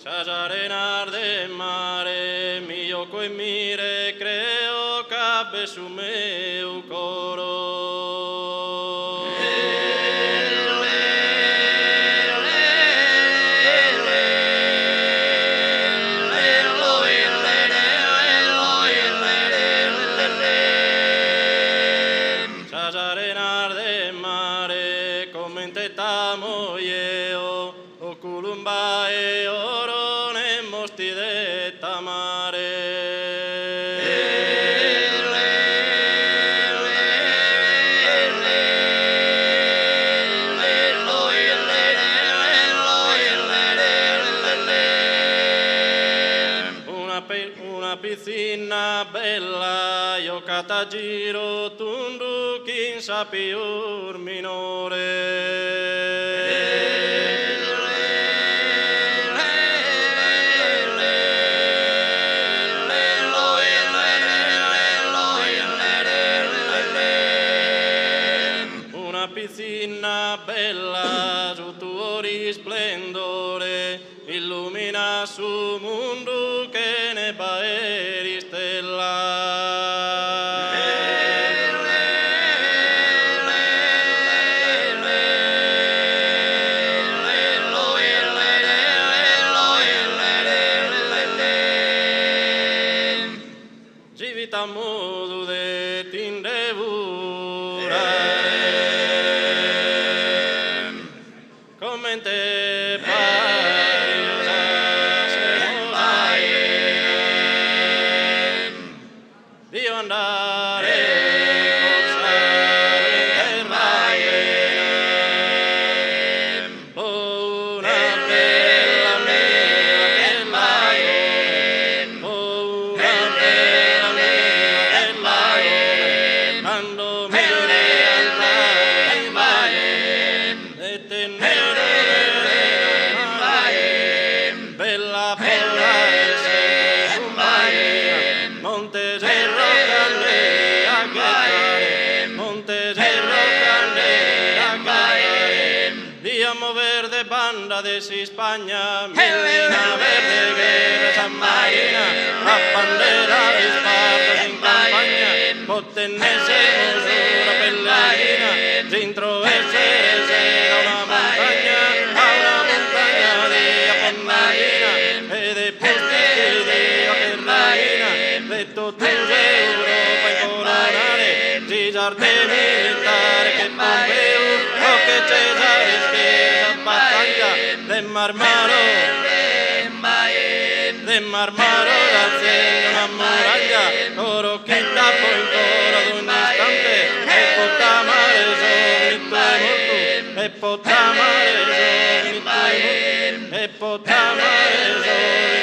S'arenar de mare, mio coi mire, creo cabe su meu coro. S'arenar de mare, commentetamo io, o culumbae oro ne mosti de tamare. Una piscina bella, io catagiro tundu kin sapiur minore. Una piscina bella, su tuo risplendore, illumina su mondo che ne baeri stella. Givita modo de tindevura, commente pariosa se io andare forza in terra, una bella mia che l'aione, una bella mia che l'aione, quando mi rialza in baie e tenere bella pola e se un baie, monte cerro canne a gare, monte cerro canne a gare, diamo verde banda de si Spagna, Medina verde guerra San Marina, la bandera di Sparta in campagna, potennese mosura pellegrina, dentro essere da una montagna a una montagna di Aponnina, ed è posti di Terraina, detto tu Europa in coronare, Gisarte militare che Pompeo, o che Cesare scheda battaglia, de marmaro dal segno una muraglia, oro che tappo in coro ad ogni istante, e potamare sognito e morto, e potamare sognito e morto, e potamare sognito